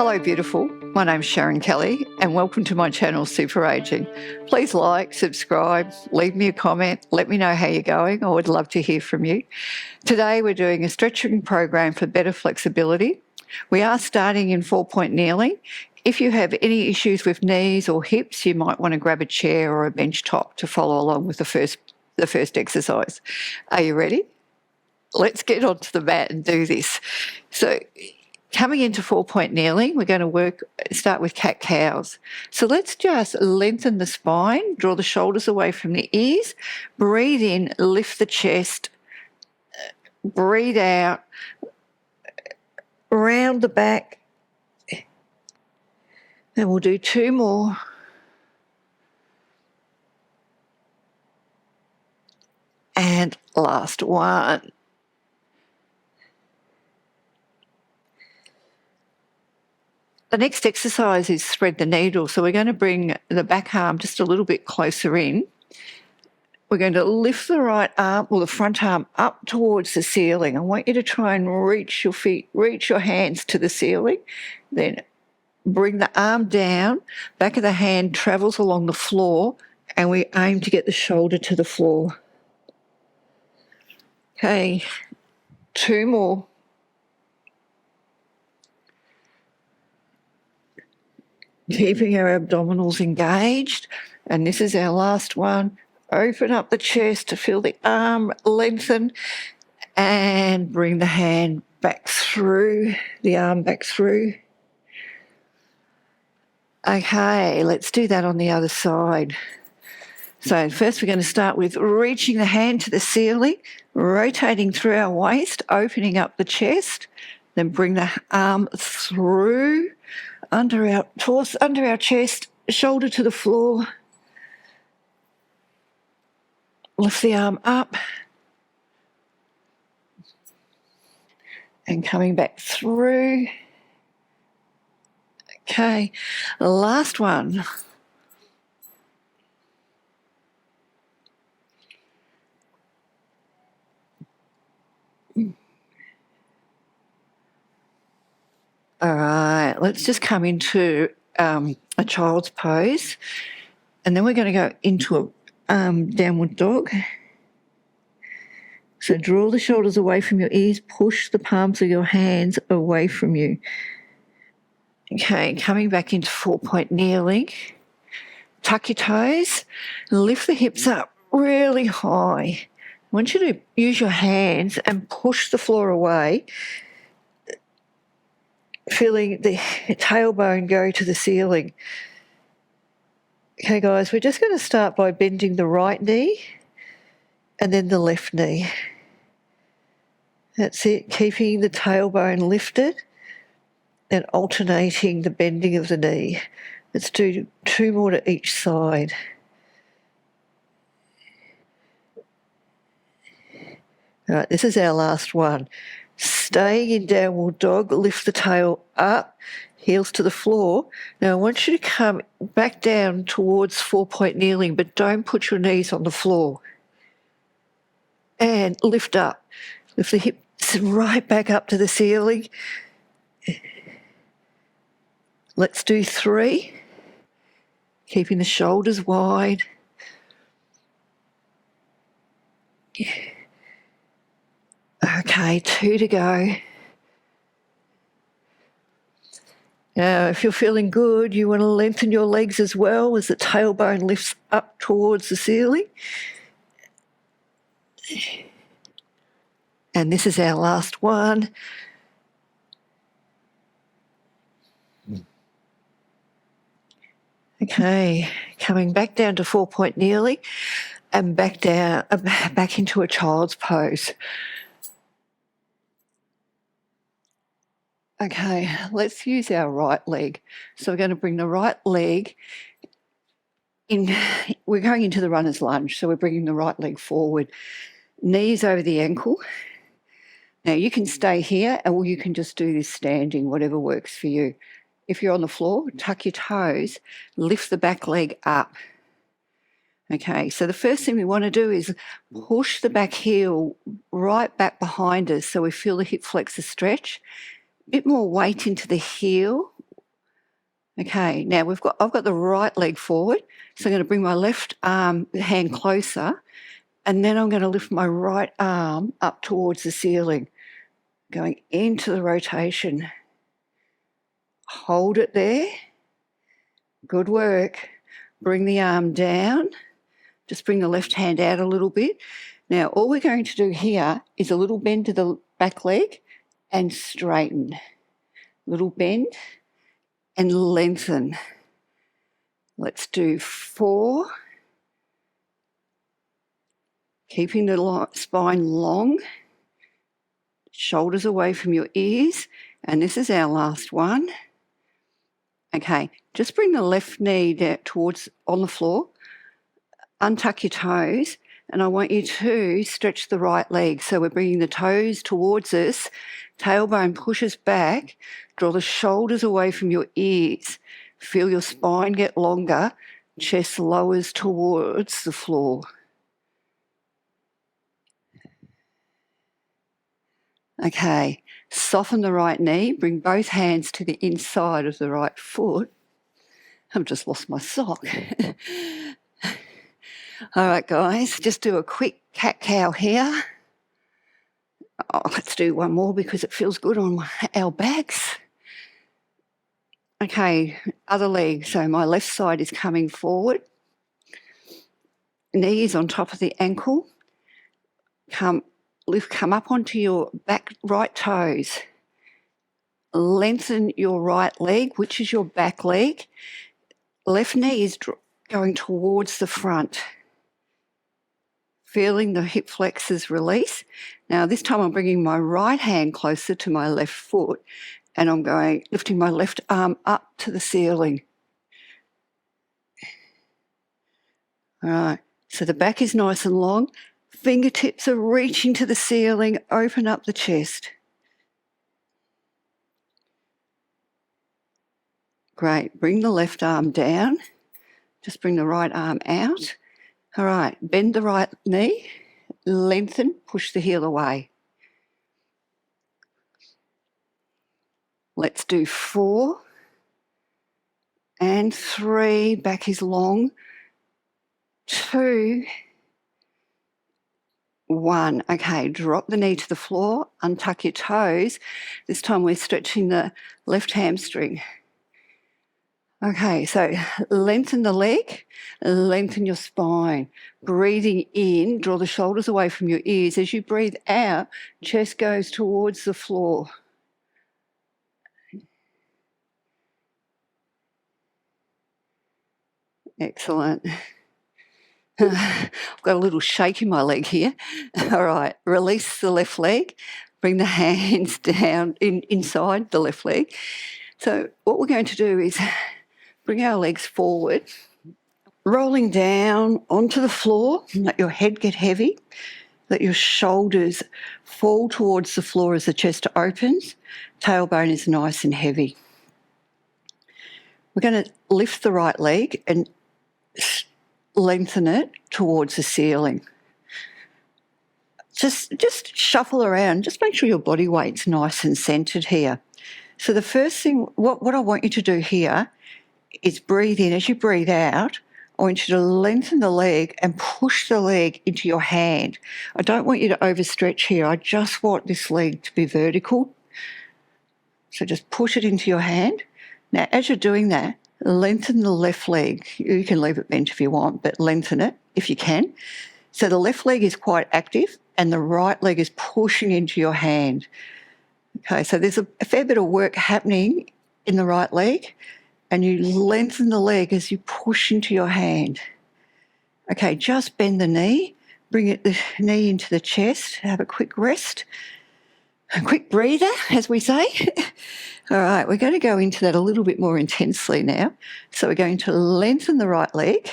Hello, beautiful. My name's Sharon Kelly, and welcome to my channel, Super Aging. Please like, subscribe, leave me a comment, let me know how you're going. I would love to hear from you. Today, we're doing a stretching program for better flexibility. We are starting in 4-point kneeling. If you have any issues with knees or hips, you might want to grab a chair or a bench top to follow along with the first exercise. Are you ready? Let's get onto the mat and do this. So, coming into 4-point kneeling, we're going to start with cat-cows. So let's just lengthen the spine, draw the shoulders away from the ears, breathe in, lift the chest, breathe out, round the back, and we'll do 2 more. And last one. The next exercise is thread the needle. So we're going to bring the back arm just a little bit closer in. We're going to lift the right arm or the front arm up towards the ceiling. I want you to try and reach your hands to the ceiling. Then bring the arm down, back of the hand travels along the floor, and we aim to get the shoulder to the floor. Okay, 2 more. Keeping our abdominals engaged. And this is our last one. Open up the chest to feel the arm lengthen and bring the hand back through, the arm back through. Okay, let's do that on the other side. So first we're going to start with reaching the hand to the ceiling, rotating through our waist, opening up the chest, then bring the arm through, under our torso, under our chest, shoulder to the floor. Lift the arm up and coming back through. Okay, last one. All right, let's just come into a child's pose, and then we're going to go into a downward dog. So draw the shoulders away from your ears, push the palms of your hands away from you. Okay, coming back into 4-point kneeling. Tuck your toes, lift the hips up really high. I want you to use your hands and push the floor away, feeling the tailbone go to the ceiling. Okay, guys, we're just going to start by bending the right knee and then the left knee. That's it, keeping the tailbone lifted and alternating the bending of the knee. Let's do 2 more to each side. All right, this is our last one. Staying in downward dog, lift the tail up, heels to the floor. Now I want you to come back down towards 4-point kneeling, but don't put your knees on the floor. And lift up. Lift the hips right back up to the ceiling. Let's do 3. Keeping the shoulders wide. Okay, 2 to go. Now, if you're feeling good, you want to lengthen your legs as well as the tailbone lifts up towards the ceiling. And this is our last one. Okay, coming back down to 4-point kneeling and back down, back into a child's pose. Okay, let's use our right leg. So we're going to bring the right leg in. We're going into the runner's lunge, so we're bringing the right leg forward. Knees over the ankle. Now you can stay here or you can just do this standing, whatever works for you. If you're on the floor, tuck your toes, lift the back leg up. Okay, so the first thing we want to do is push the back heel right back behind us so we feel the hip flexor stretch. A bit more weight into the heel Okay, now I've got the right leg forward, so I'm going to bring my left hand closer, and then I'm going to lift my right arm up towards the ceiling, going into the rotation. Hold it there. Good work. Bring the arm down. Just bring the left hand out a little bit. Now, all we're going to do here is a little bend to the back leg and straighten. Little bend and lengthen. Let's do 4. Keeping the spine long, shoulders away from your ears. And this is our last one. Okay, just bring the left knee down towards on the floor. Untuck your toes, and I want you to stretch the right leg. So we're bringing the toes towards us, tailbone pushes back, draw the shoulders away from your ears. Feel your spine get longer, chest lowers towards the floor. Okay, soften the right knee, bring both hands to the inside of the right foot. I've just lost my sock. All right, guys, just do a quick cat-cow here. Oh, let's do one more because it feels good on our backs. Okay, other leg. So my left side is coming forward. Knee is on top of the ankle. Come up onto your back right toes. Lengthen your right leg, which is your back leg. Left knee is going towards the front. Feeling the hip flexors release. Now this time I'm bringing my right hand closer to my left foot and I'm lifting my left arm up to the ceiling. All right, so the back is nice and long. Fingertips are reaching to the ceiling, open up the chest. Great, bring the left arm down. Just bring the right arm out. All right, bend the right knee, lengthen, push the heel away. Let's do 4 and 3, back is long, 2, 1. Okay, drop the knee to the floor, untuck your toes. This time we're stretching the left hamstring. Okay, so lengthen the leg, lengthen your spine. Breathing in, draw the shoulders away from your ears. As you breathe out, chest goes towards the floor. Excellent. I've got a little shake in my leg here. All right, release the left leg. Bring the hands down inside the left leg. So what we're going to do is bring our legs forward, rolling down onto the floor. Let your head get heavy. Let your shoulders fall towards the floor as the chest opens. Tailbone is nice and heavy. We're going to lift the right leg and lengthen it towards the ceiling. Just shuffle around. Just make sure your body weight's nice and centered here. So the first thing, what I want you to do here is breathe in. As you breathe out, I want you to lengthen the leg and push the leg into your hand. I don't want you to overstretch here. I just want this leg to be vertical. So just push it into your hand. Now, as you're doing that, lengthen the left leg. You can leave it bent if you want, but lengthen it if you can. So the left leg is quite active and the right leg is pushing into your hand. Okay, so there's a fair bit of work happening in the right leg and you lengthen the leg as you push into your hand. Okay, just bend the knee, bring the knee into the chest, have a quick rest, a quick breather, as we say. All right, we're going to go into that a little bit more intensely now. So we're going to lengthen the right leg.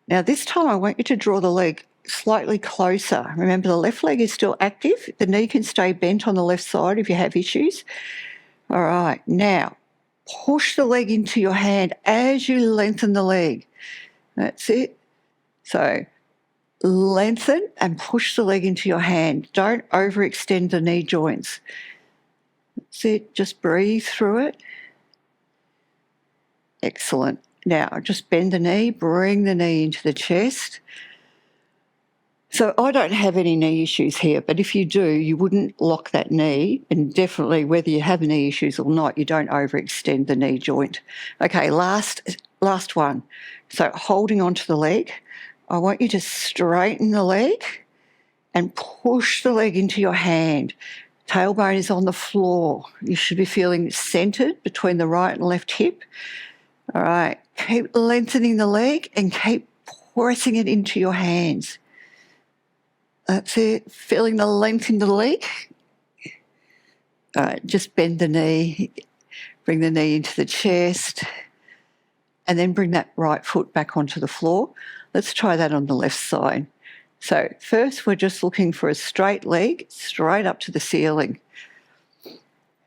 Now this time I want you to draw the leg slightly closer. Remember, the left leg is still active. The knee can stay bent on the left side if you have issues. All right, now push the leg into your hand as you lengthen the leg. That's it. So lengthen and push the leg into your hand. Don't overextend the knee joints. That's it. Just breathe through it. Excellent. Now, just bend the knee, bring the knee into the chest. So I don't have any knee issues here, but if you do, you wouldn't lock that knee, and definitely whether you have knee issues or not, you don't overextend the knee joint. Okay, last one. So holding onto the leg, I want you to straighten the leg and push the leg into your hand. Tailbone is on the floor. You should be feeling centered between the right and left hip. All right, keep lengthening the leg and keep pressing it into your hands. That's it. Feeling the length in the leg. All right, just bend the knee, bring the knee into the chest, and then bring that right foot back onto the floor. Let's try that on the left side. So first we're just looking for a straight leg, straight up to the ceiling.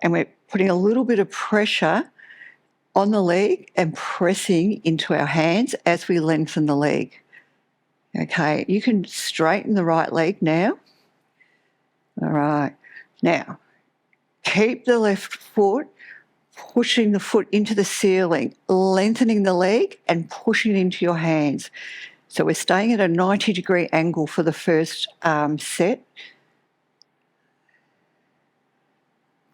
And we're putting a little bit of pressure on the leg and pressing into our hands as we lengthen the leg. Okay, you can straighten the right leg now. All right, now keep the left foot, pushing the foot into the ceiling, lengthening the leg and pushing it into your hands. So we're staying at a 90-degree angle for the first set.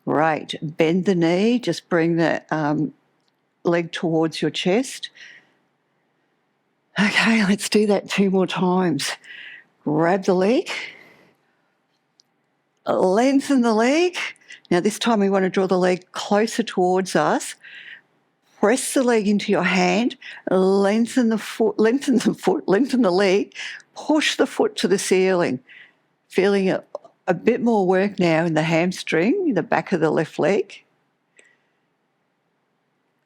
Great. Bend the knee, just bring the leg towards your chest. Okay, let's do that 2 more times. Grab the leg, lengthen the leg. Now this time we want to draw the leg closer towards us. Press the leg into your hand, lengthen the leg, push the foot to the ceiling. Feeling a bit more work now in the hamstring, the back of the left leg.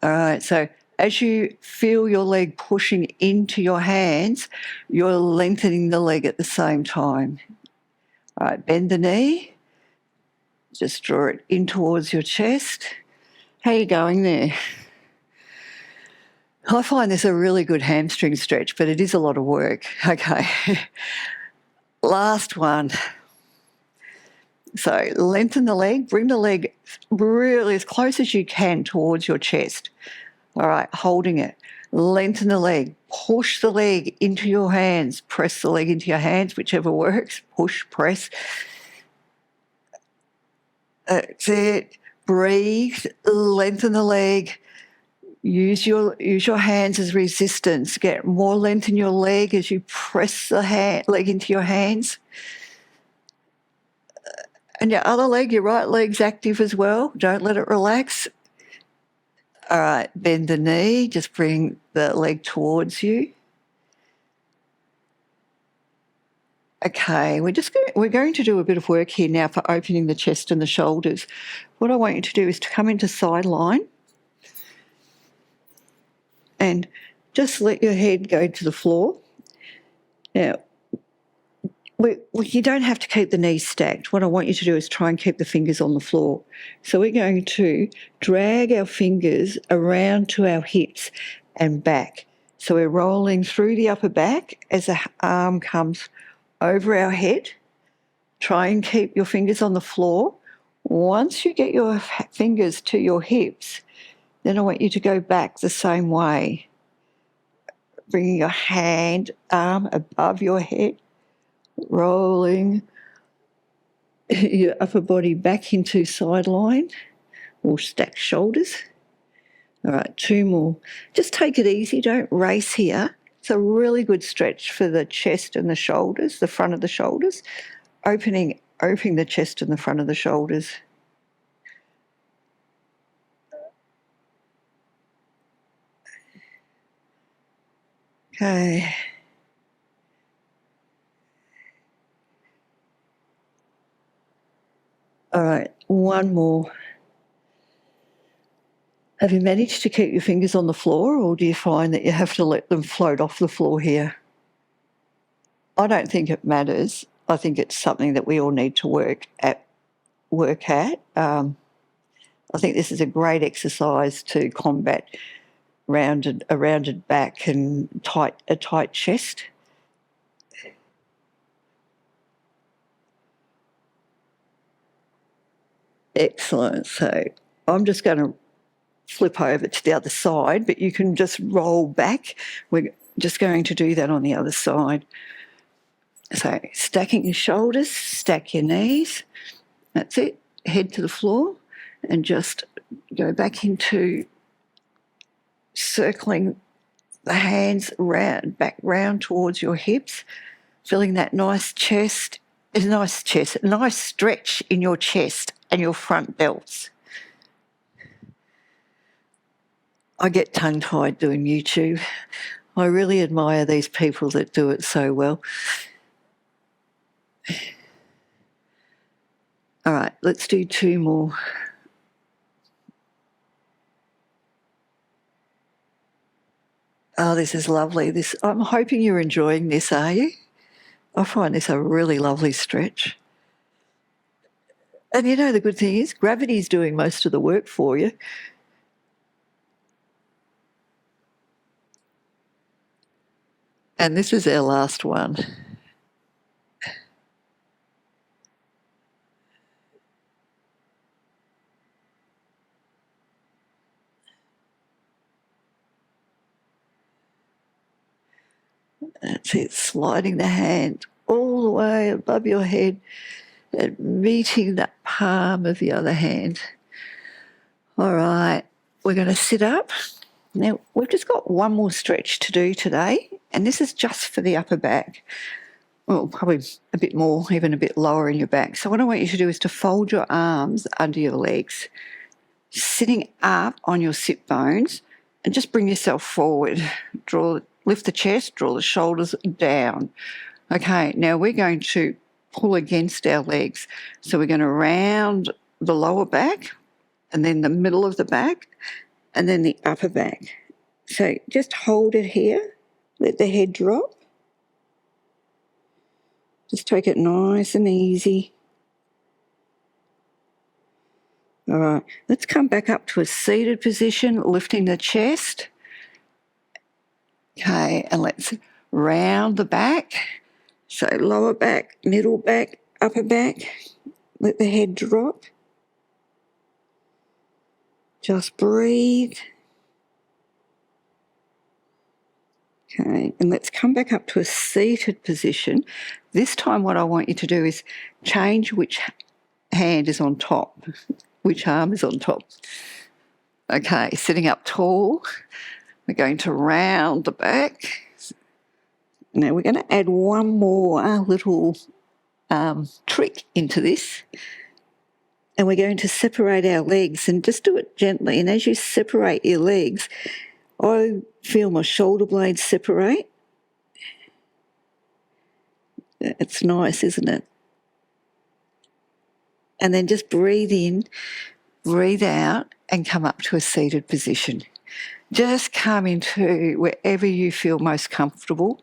All right, so as you feel your leg pushing into your hands, you're lengthening the leg at the same time. All right, bend the knee. Just draw it in towards your chest. How are you going there? I find this a really good hamstring stretch, but it is a lot of work. Okay. Last one. So lengthen the leg, bring the leg really as close as you can towards your chest. All right, holding it. Lengthen the leg, push the leg into your hands, press the leg into your hands, whichever works. Push, press. That's it. Breathe, lengthen the leg. Use your hands as resistance. Get more length in your leg as you press the leg into your hands. And your other leg, your right leg's active as well. Don't let it relax. All right, bend the knee. Just bring the leg towards you. Okay, we're going to do a bit of work here now for opening the chest and the shoulders. What I want you to do is to come into sideline and just let your head go to the floor. Now, you don't have to keep the knees stacked. What I want you to do is try and keep the fingers on the floor. So we're going to drag our fingers around to our hips and back. So we're rolling through the upper back as the arm comes over our head. Try and keep your fingers on the floor. Once you get your fingers to your hips, then I want you to go back the same way. Bringing your arm above your head, rolling your upper body back into sideline or stacked shoulders. All right, 2 more. Just take it easy, don't race here. It's a really good stretch for the chest and the shoulders, the front of the shoulders, opening the chest and the front of the shoulders. Okay. All right, 1 more. Have you managed to keep your fingers on the floor, or do you find that you have to let them float off the floor here? I don't think it matters. I think it's something that we all need to work at. I think this is a great exercise to combat a rounded back and a tight chest. Excellent. So I'm just going to flip over to the other side, but you can just roll back. We're just going to do that on the other side. So stacking your shoulders, stack your knees. That's it. Head to the floor and just go back into circling the hands round, back round towards your hips, feeling that nice stretch in your chest and your front delts. I get tongue-tied doing YouTube. I really admire these people that do it so well. All right, let's do 2 more. Oh, this is lovely. I'm hoping you're enjoying this, are you? I find this a really lovely stretch. And you know, the good thing is gravity's doing most of the work for you. And this is our last one. That's it, sliding the hand all the way above your head and meeting that palm of the other hand. All right, we're going to sit up. Now, we've just got one more stretch to do today, and this is just for the upper back. Well, probably a bit more, even a bit lower in your back. So what I want you to do is to fold your arms under your legs, sitting up on your sit bones, and just bring yourself forward. Lift the chest, draw the shoulders down. Okay, now we're going to pull against our legs. So we're going to round the lower back, and then the middle of the back, and then the upper back. So just hold it here, let the head drop. Just take it nice and easy. All right, let's come back up to a seated position, lifting the chest. Okay, and let's round the back. So lower back, middle back, upper back. Let the head drop. Just breathe. Okay, and let's come back up to a seated position. This time what I want you to do is change which hand is on top, which arm is on top. Okay, sitting up tall. We're going to round the back. Now we're going to add one more little trick into this. And we're going to separate our legs and just do it gently. And as you separate your legs, I feel my shoulder blades separate. It's nice, isn't it? And then just breathe in, breathe out, and come up to a seated position. Just come into wherever you feel most comfortable.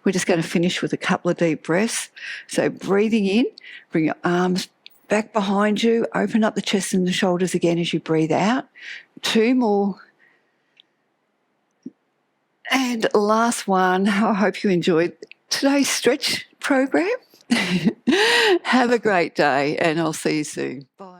We're just going to finish with a couple of deep breaths. So breathing in, bring your arms back behind you, open up the chest and the shoulders again as you breathe out. 2 more. And last one. I hope you enjoyed today's stretch program. Have a great day, and I'll see you soon. Bye.